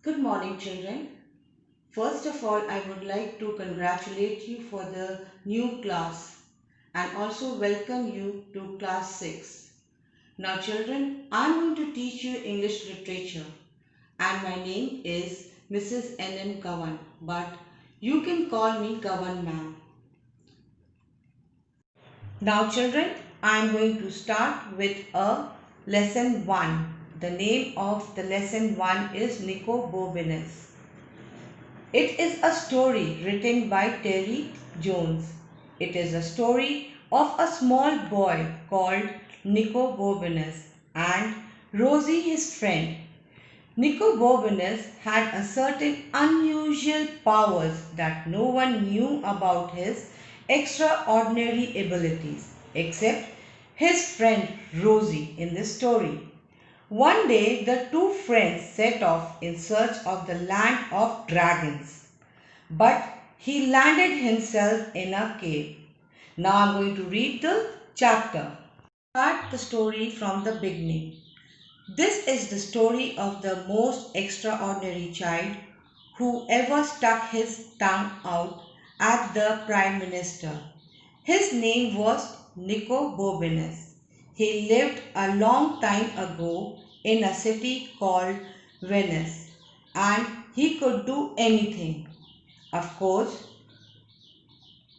Good morning, children. First of all, I would like to congratulate you for the new class and also welcome you to class 6. Now, children, I'm going to teach you English literature and my name is Mrs. N.M. Gavan, but you can call me Gavan ma'am. Now, children, I'm going to start with a lesson 1. The name of the lesson 1 is Nico Bobinus. It is a story written by Terry Jones. It is a story of a small boy called Nico Bobinus and Rosie his friend. Nico Bobinus had a certain unusual powers that no one knew about his extraordinary abilities except his friend Rosie in this story. One day the two friends set off in search of the land of dragons, but he landed himself in a cave. Now I am going to read the chapter. Start the story from the beginning. This is the story of the most extraordinary child who ever stuck his tongue out at the Prime Minister. His name was Nico Bobinus. He lived a long time ago in a city called Venice and he could do anything. Of course,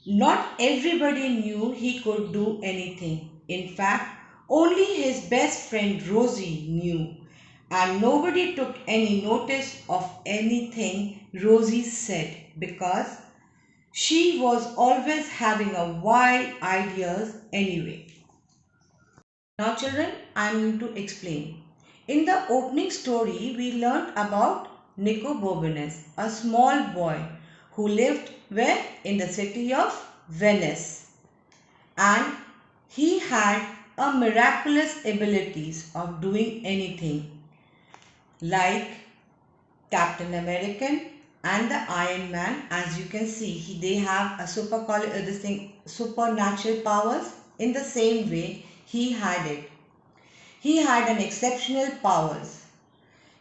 not everybody knew he could do anything. In fact, only his best friend Rosie knew, and nobody took any notice of anything Rosie said because she was always having a wild ideas anyway. Now children, I am going to explain. In the opening story, we learnt about Nico Bobinus, a small boy who lived where? In the city of Venice. And he had a miraculous abilities of doing anything like Captain American and the Iron Man. As you can see, they have a supernatural powers. In the same way, he had it. He had an exceptional powers.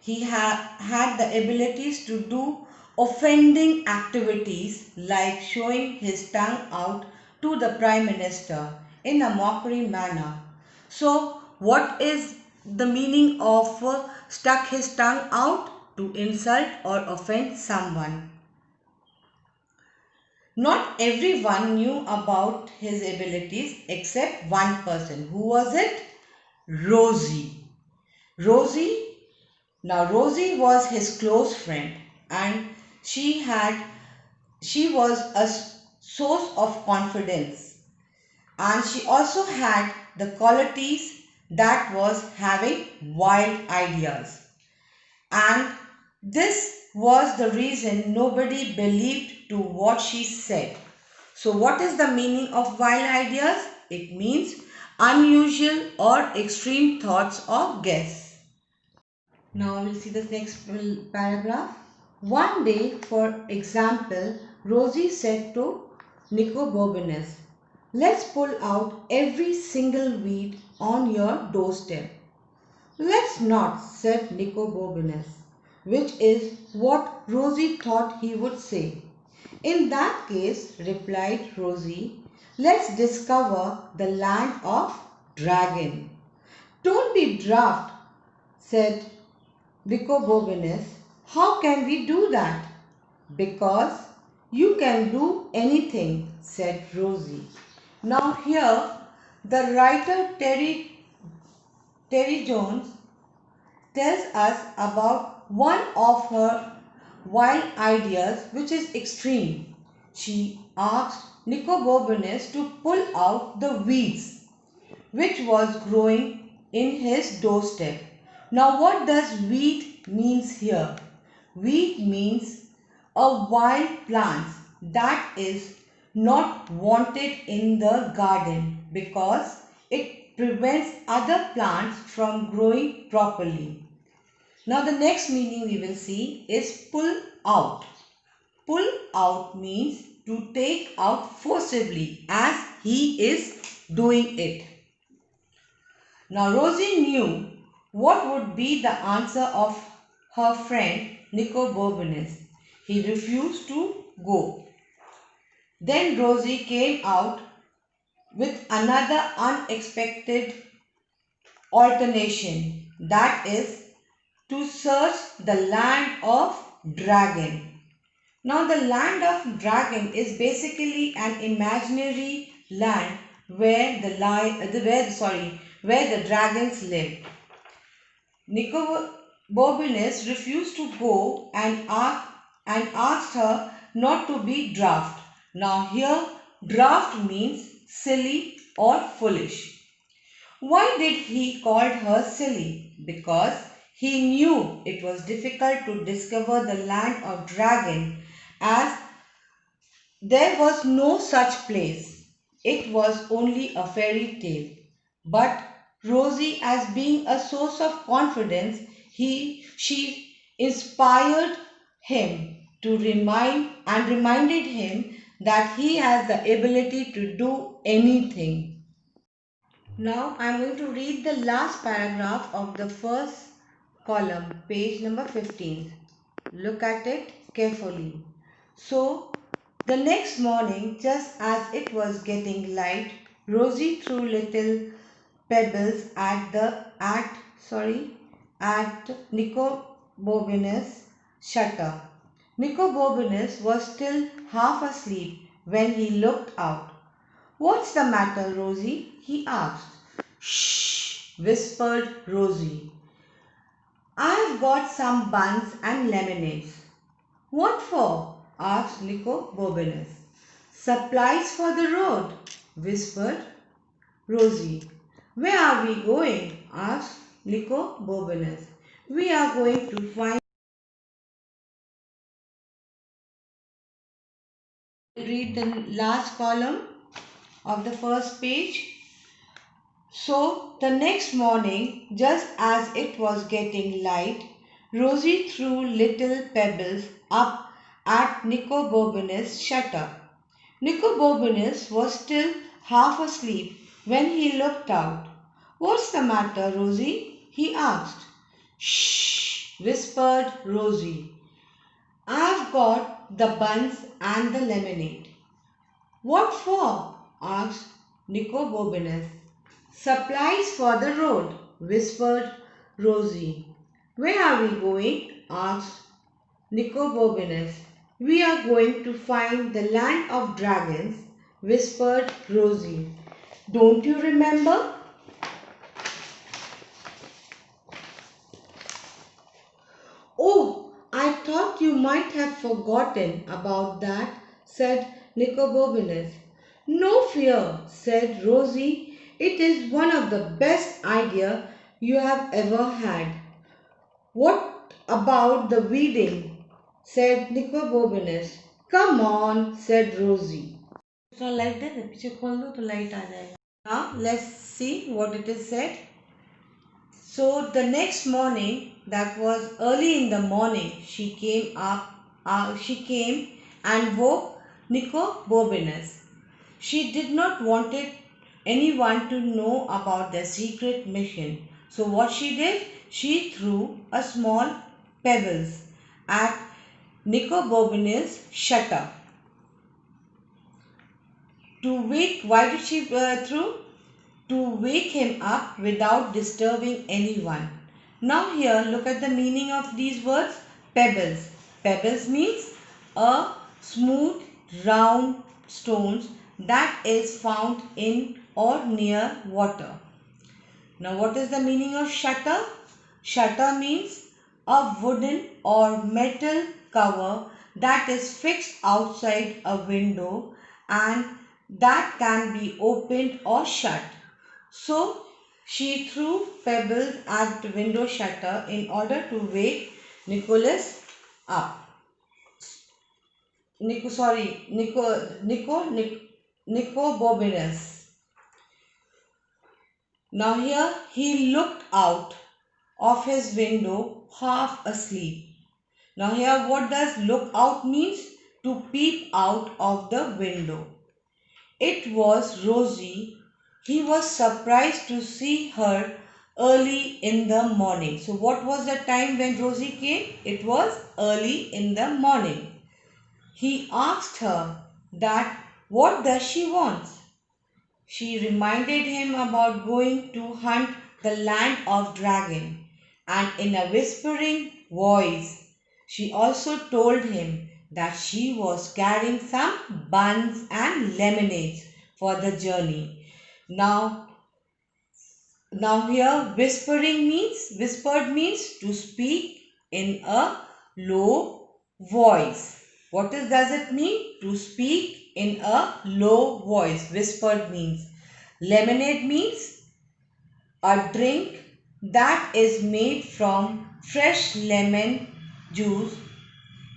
He had the abilities to do offending activities like showing his tongue out to the Prime Minister in a mockery manner. So, what is the meaning of stuck his tongue out? To insult or offend someone. Not everyone knew about his abilities except one person. Who was it? Rosie. Rosie Rosie was his close friend and she was a source of confidence and she also had the qualities that was having wild ideas, and this was the reason nobody believed to what she said. So what is the meaning of wild ideas? It means unusual or extreme thoughts or guess. Now we'll see the next paragraph. One day, for example, Rosie said to Nico Bobinus, "Let's pull out every single weed on your doorstep." "Let's not," said Nico Bobinus, which is what Rosie thought he would say. "In that case," replied Rosie, "let's discover the land of dragon." "Don't be daft," said Nico Bobinus. "How can we do that?" "Because you can do anything," said Rosie. Now here the writer Terry Jones tells us about one of her wild ideas which is extreme. She asked Nico Bobinus to pull out the weeds which was growing in his doorstep. Now what does weed means here? Weed means a wild plant that is not wanted in the garden because it prevents other plants from growing properly. Now the next meaning we will see is pull out. Pull out means to take out forcibly as he is doing it. Now Rosie knew what would be the answer of her friend Nicobominus. He refused to go. Then Rosie came out with another unexpected alternation, that is to search the land of dragon. Now the land of dragon is basically an imaginary land where where the dragons live. Nicobobinus refused to go and asked her not to be daft. Now here daft means silly or foolish. Why did he call her silly? Because he knew it was difficult to discover the land of dragon as there was no such place. It was only a fairy tale. But Rosie, as being a source of confidence, she inspired him to reminded him that he has the ability to do anything. Now I am going to read the last paragraph of the first column, page number 15. Look at it carefully. So, the next morning, just as it was getting light, Rosie threw little pebbles at Nicobobinus' shutter. Nicobobinus was still half asleep when he looked out. "What's the matter, Rosie?" he asked. "Shh!" whispered Rosie. "I've got some buns and lemonades." "What for?" asked Nicobobinus. "Supplies for the road," whispered Rosie. "Where are we going?" asked Nicobobinus. "We are going to find..." Read the last column of the first page. So the next morning, just as it was getting light, Rosie threw little pebbles up at Nicobobinus' shutter. Nicobobinus was still half asleep when he looked out. "What's the matter, Rosie?" he asked. "Shh!" whispered Rosie. "I've got the buns and the lemonade." "What for?" asked Nicobobinus. "Supplies for the road," whispered Rosie. "Where are we going?" asked Nicobobinus. "We are going to find the land of dragons," whispered Rosie. "Don't you remember?" "Oh, I thought you might have forgotten about that," said Nicobobinus. "No fear," said Rosie. "It is one of the best ideas you have ever had." "What about the wedding?" said Nicobobinus. "Come on," said Rosie. So light है पीछे खोल दो तो light आ जाएगा. Now let's see what it is said. So the next morning, that was early in the morning, she came and woke Nicobobinus. She did not want anyone to know about their secret mission. So what she did? She threw a small pebbles at Nicobobinus' shutter. Why did she throw? To wake him up without disturbing anyone. Now here look at the meaning of these words. Pebbles. Pebbles means a smooth round stones that is found in or near water. Now what is the meaning of shutter? Shutter means a wooden or metal cover that is fixed outside a window and that can be opened or shut. So she threw pebbles at the window shutter in order to wake Nicholas up. Nicobobinus. Now here he looked out of his window half asleep. Now here what does look out means? To peep out of the window. It was Rosie. He was surprised to see her early in the morning. So what was the time when Rosie came? It was early in the morning. He asked her that what does she want? She reminded him about going to hunt the land of dragon, and in a whispering voice she also told him that she was carrying some buns and lemonades for the journey. Now here whispered means to speak in a low voice. Does it mean? To speak in a low voice. Whispered means. Lemonade means a drink that is made from fresh lemon juice,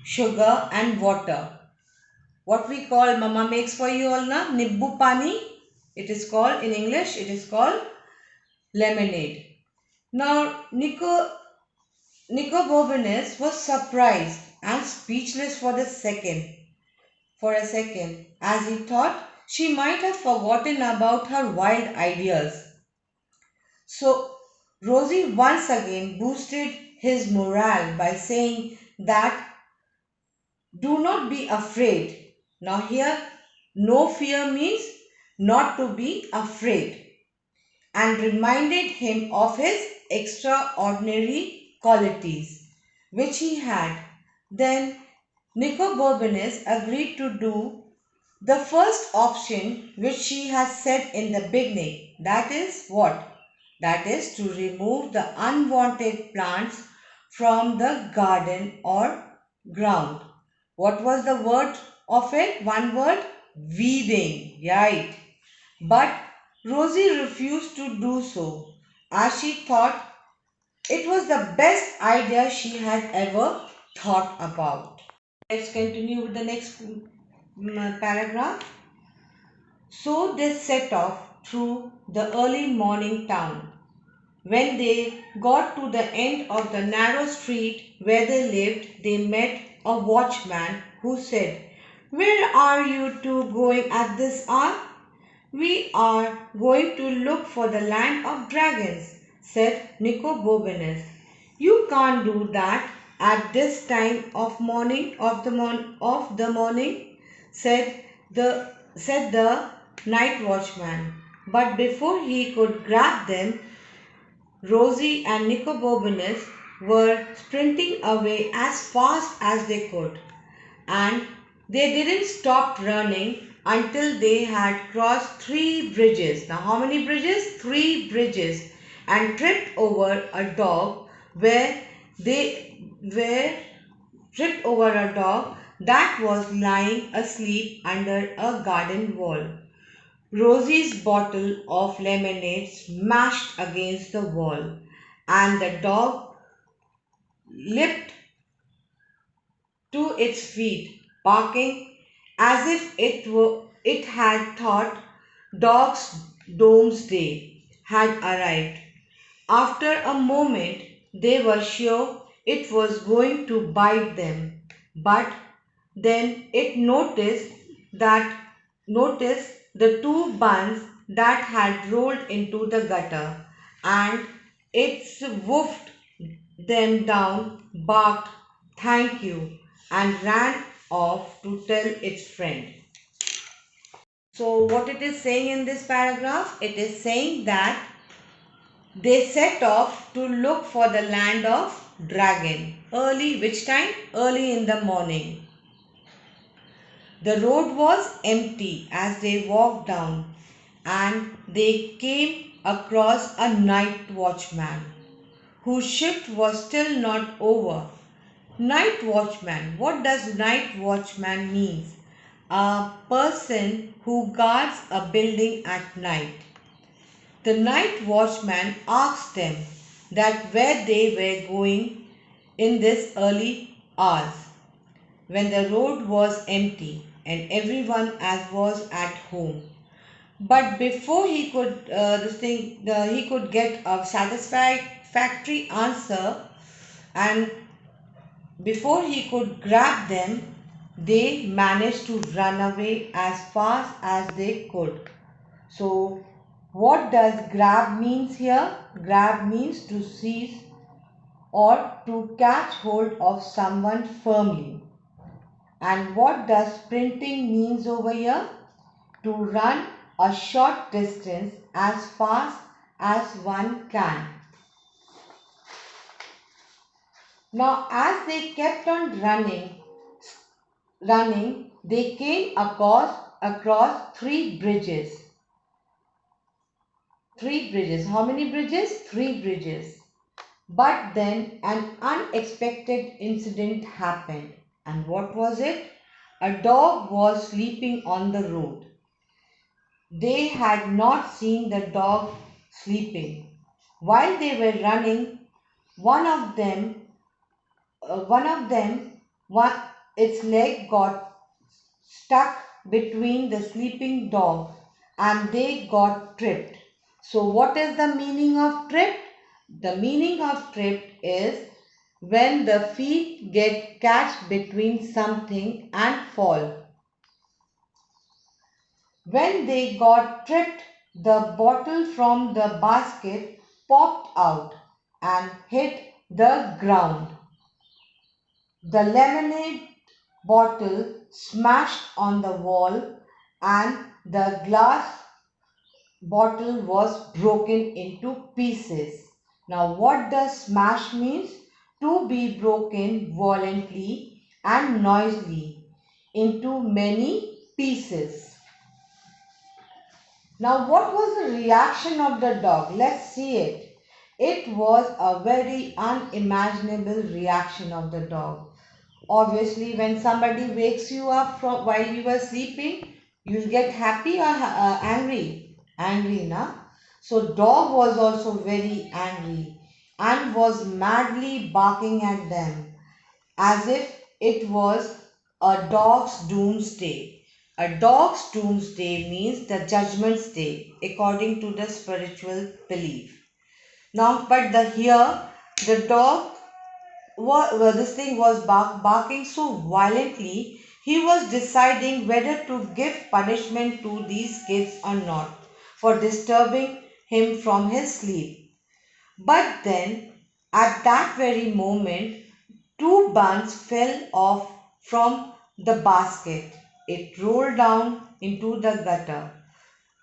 sugar and water. What we call, mama makes for you all na, nibbu pani. It is called, in English, it is called lemonade. Now, Nico Bourbonnais was surprised and speechless for a second, as he thought she might have forgotten about her wild ideas. So, Rosie once again boosted his morale by saying that do not be afraid. Now, here, no fear means not to be afraid, and reminded him of his extraordinary qualities which he had. Then Nico Bourbonnais agreed to do the first option which she has said in the beginning. That is what? That is to remove the unwanted plants from the garden or ground. What was the word of it? One word? Weeding. Right. But Rosie refused to do so, as she thought it was the best idea she had ever thought about. Let's continue with the next paragraph. So they set off through the early morning town. When they got to the end of the narrow street where they lived, they met a watchman who said, "Where are you two going at this hour?" "We are going to look for the land of dragons," said Nico Bourbonnais. "You can't do that at this time of the morning," said the night watchman. But before he could grab them, Rosie and Nico Bourbonnais were sprinting away as fast as they could, and they didn't stop running until they had crossed 3 bridges. Now, how many bridges? 3 bridges, and tripped over a dog where tripped over a dog that was lying asleep under a garden wall. Rosie's bottle of lemonade smashed against the wall, and the dog leaped to its feet, barking as if it had thought Dog's doomsday had arrived. After a moment, they were sure it was going to bite them, but then it noticed the two buns that had rolled into the gutter, and it woofed them down, barked thank you, and ran off to tell its friend. So what it is saying in this paragraph? It is saying that they set off to look for the land of dragon. Early, which time? Early in the morning. The road was empty as they walked down, and they came across a night watchman whose shift was still not over. Night watchman. What does night watchman mean? A person who guards a building at night. The night watchman asked them that where they were going in this early hours, when the road was empty and everyone as was at home. But before he could he could get a satisfactory answer, and before he could grab them, they managed to run away as fast as they could. So What does grab means here? Grab means to seize or to catch hold of someone firmly. And what does sprinting means over here? To run a short distance as fast as one can. Now as they kept on running, they came across three bridges. Three bridges. How many bridges? Three bridges. But then an unexpected incident happened. And what was it? A dog was sleeping on the road. They had not seen the dog sleeping. While they were running, one of them, its leg got stuck between the sleeping dog and they got tripped. So what is the meaning of tripped? The meaning of tripped is when the feet get catched between something and fall. When they got tripped, the bottle from the basket popped out and hit the ground. The lemonade bottle smashed on the wall and the glass bottle was broken into pieces. Now what does smash means? To be broken violently and noisily into many pieces. Now what was the reaction of the dog? Let's see it. It was a very unimaginable reaction of the dog. Obviously, when somebody wakes you up while you were sleeping, you get happy or angry? Angry, na? So dog was also very angry and was madly barking at them as if it was a dog's doomsday. A dog's doomsday means the judgment day according to the spiritual belief. Now, but the dog this thing was barking so violently, he was deciding whether to give punishment to these kids or not for disturbing him from his sleep. But then, at that very moment, two buns fell off from the basket. It rolled down into the gutter.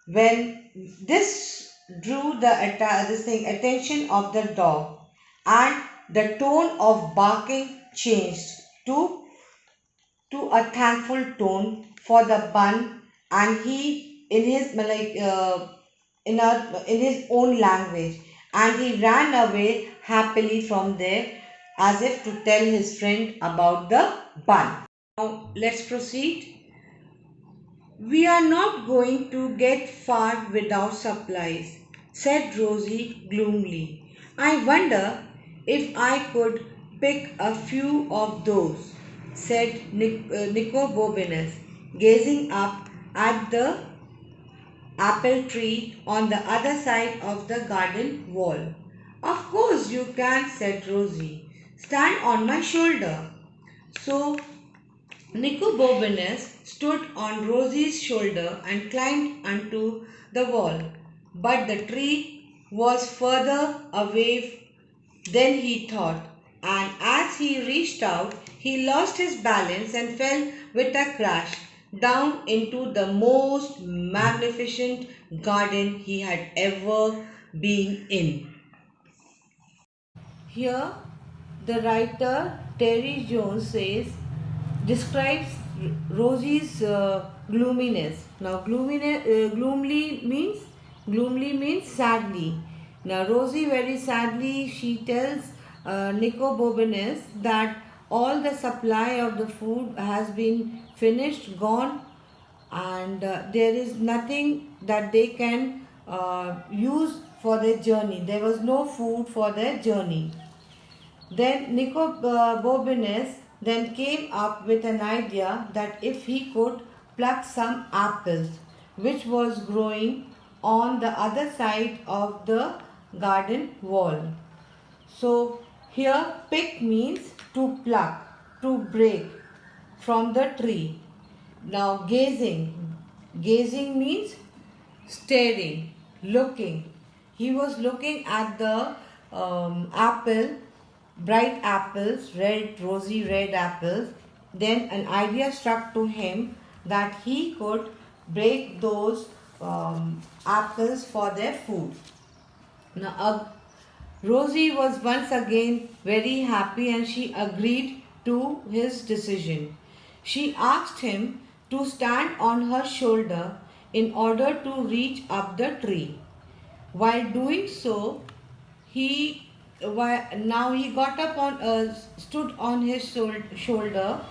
When this drew the attention of the dog, and the tone of barking changed to, a thankful tone for the bun, and he in his in his own language, and he ran away happily from there as if to tell his friend about the bun. Now let's proceed. We are not going to get far without supplies, said Rosie gloomily. I wonder if I could pick a few of those, said Nico Bobinus, gazing up at the apple tree on the other side of the garden wall. Of course you can, said Rosie. Stand on my shoulder. So Nicobobinus stood on Rosie's shoulder and climbed onto the wall, but the tree was further away than he thought, and as he reached out, he lost his balance and fell with a crash down into the most magnificent garden he had ever been in. Here, the writer Terry Jones describes Rosie's gloominess. Now, gloomily means sadly. Now, Rosie very sadly she tells Nico Bobinus that all the supply of the food has been finished, gone, and there is nothing that they can use for their journey. There was no food for their journey. Then Nicobobinus then came up with an idea that if he could pluck some apples which was growing on the other side of the garden wall. So here pick means to pluck, to break from the tree. Now gazing means staring. looking. He was looking at the apple, bright apples, red, rosy red apples. Then an idea struck to him that he could break those apples for their food. Now, Rosie was once again very happy and she agreed to his decision. She asked him to stand on her shoulder in order to reach up the tree. While doing so, now he got up on stood on his shoulder,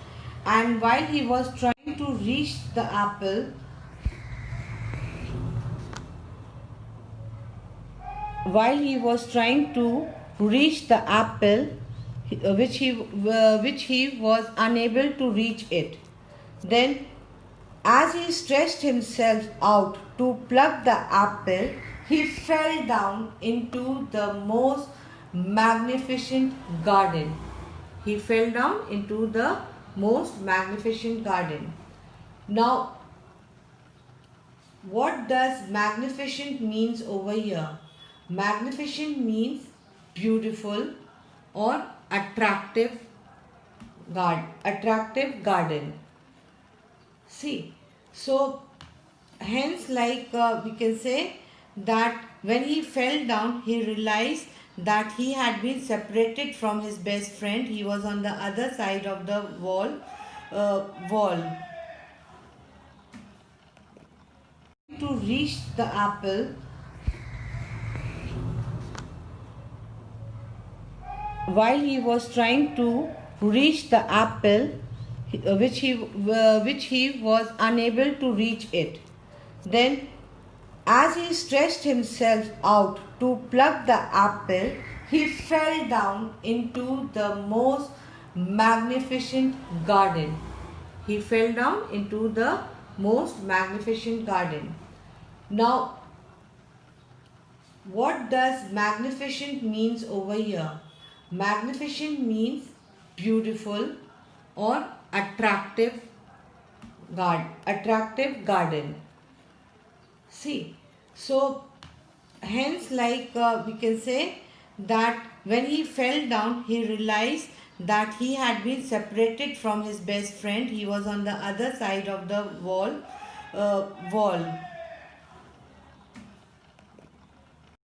and while he was trying to reach the apple, while he was trying to reach the apple, which he was unable to reach it. Then, as he stretched himself out to pluck the apple, he fell down into the most magnificent garden. He fell down into the most magnificent garden. Now, what does magnificent means over here? Magnificent means beautiful or attractive garden. See, so hence we can say that when he fell down, he realized that he had been separated from his best friend. He was on the other side of the wall. To reach the apple, while he was trying to reach the apple, which he was unable to reach it. Then, as he stretched himself out to pluck the apple, he fell down into the most magnificent garden. He fell down into the most magnificent garden. Now, what does magnificent means over here? Magnificent means beautiful or attractive garden. See, so hence we can say that when he fell down, he realized that he had been separated from his best friend. He was on the other side of the wall.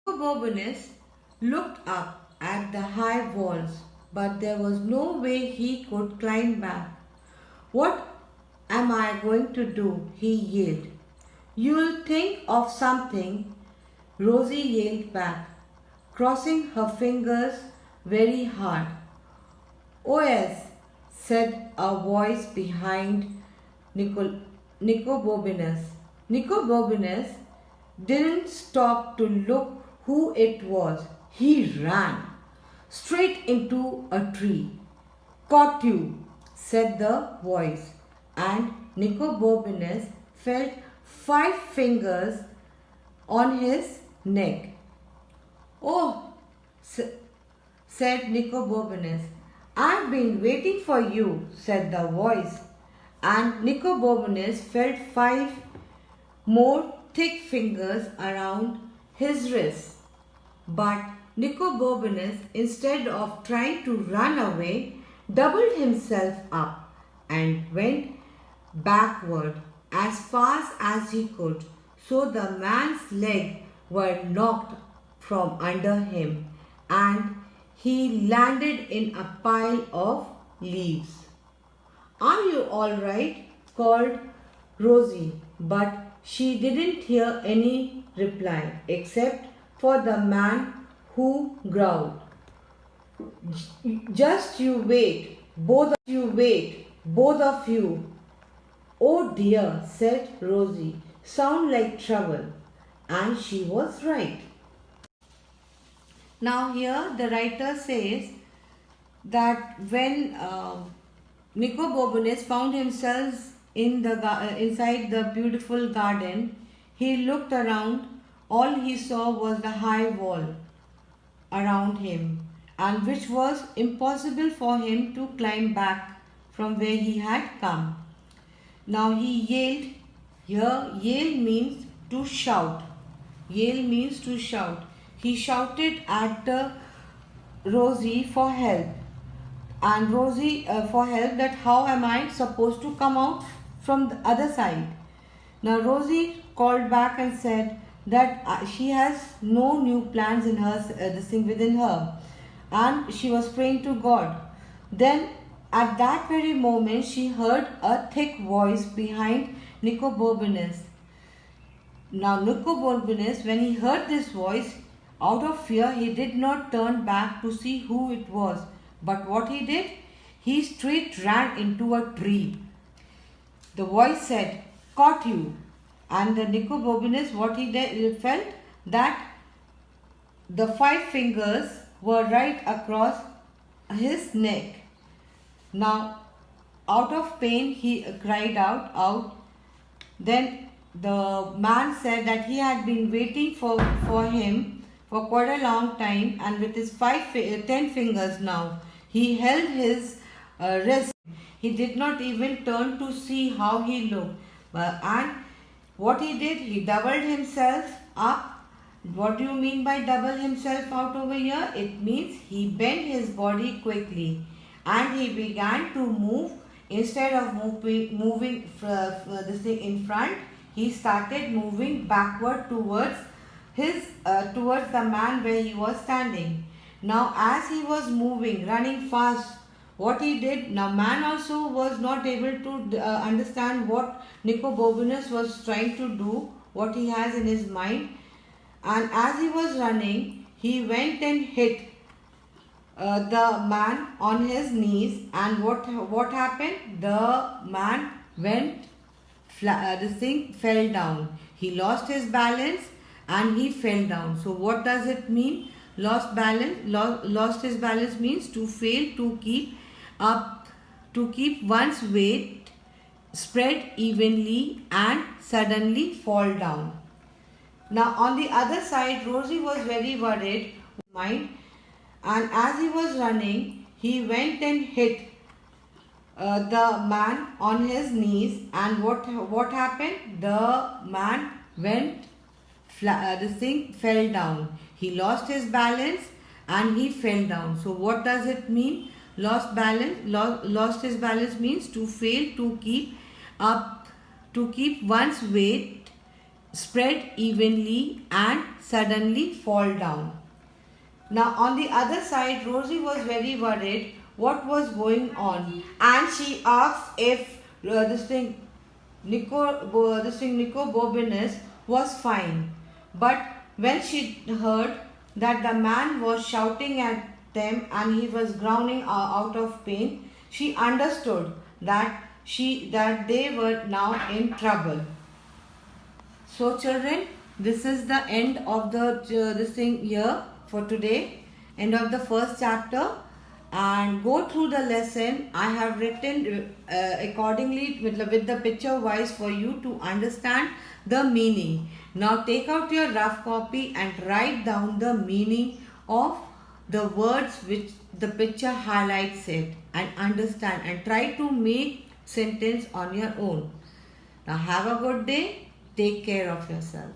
Bourbonnais looked up at the high walls, but there was no way he could climb back. "What am I going to do?" he yelled. "You'll think of something," Rosie yelled back, crossing her fingers very hard. "Oh yes," said a voice behind Nico Bourbonnais. Nico Bourbonnais didn't stop to look who it was. He ran straight into a tree. "Caught you," said the voice, and Nico Bourbonnais felt 5 fingers on his neck. "Oh," said Nico Bourbonnais. "I've been waiting for you," said the voice, and Nico Bourbonnais felt 5 more thick fingers around his wrist. But Nico Bourbonnais, instead of trying to run away, doubled himself up and went backward as fast as he could, so the man's legs were knocked from under him and he landed in a pile of leaves. "Are you all right?" called Rosie, but she didn't hear any reply except for the man who growled, "Just you wait, both of you." "Oh dear," said Rosie, "sound like trouble." And she was right. Now here the writer says that when Nico Bourbonnais found himself inside the beautiful garden, he looked around. All he saw was the high wall around him, and which was impossible for him to climb back from where he had come. Now he yelled. Here, yell means to shout. Yell means to shout. He shouted at the Rosie for help. And Rosie for help, that how am I supposed to come out from the other side. Now Rosie called back and said that she has no new plans in her, this thing within her, and she was praying to God. Then at that very moment she heard a thick voice behind Nicoborbinus. Now Nicoborbinus, when he heard this voice, out of fear he did not turn back to see who it was, but what he did, he straight ran into a tree. The voice said, "Caught you." And the Nicoborbinus, what he did, felt that the 5 fingers were right across his neck. Now, out of pain, he cried out. Then the man said that he had been waiting for him for quite a long time, and with his 10 fingers now, he held his wrist. He did not even turn to see how he looked. And what he did, he doubled himself up. What do you mean by double himself out over here? It means he bent his body quickly and he began to move. Instead of moving this thing in front, he started moving backward towards towards the man where he was standing. Now as he was moving, running fast, what he did, now man also was not able to understand what Nicoborbinus was trying to do, what he has in his mind. And as he was running, he went and hit the man on his knees. And what happened? The man went, this thing fell down. He lost his balance and he fell down. So what does it mean? Lost his balance means to fail to keep up, to keep one's weight spread evenly and suddenly fall down. Now on the other side, Rosie was very worried, mind, and as he was running, he went and hit the man on his knees. And what happened? The man went, this thing fell down. He lost his balance and he fell down. So what does it mean? Lost his balance means to fail to keep up, to keep one's weight spread evenly and suddenly fall down. Now on the other side, Rosie was very worried what was going on, and she asked if Nicoborbinus was fine. But when she heard that the man was shouting at them and he was groaning out of pain, she understood that they were now in trouble. So children, this is the end of this thing here for today, end of the first chapter. And go through the lesson. I have written accordingly with the picture wise for you to understand the meaning. Now take out your rough copy and write down the meaning of the words which the picture highlights it, and understand and try to make sentence on your own. Now have a good day. Take care of yourself.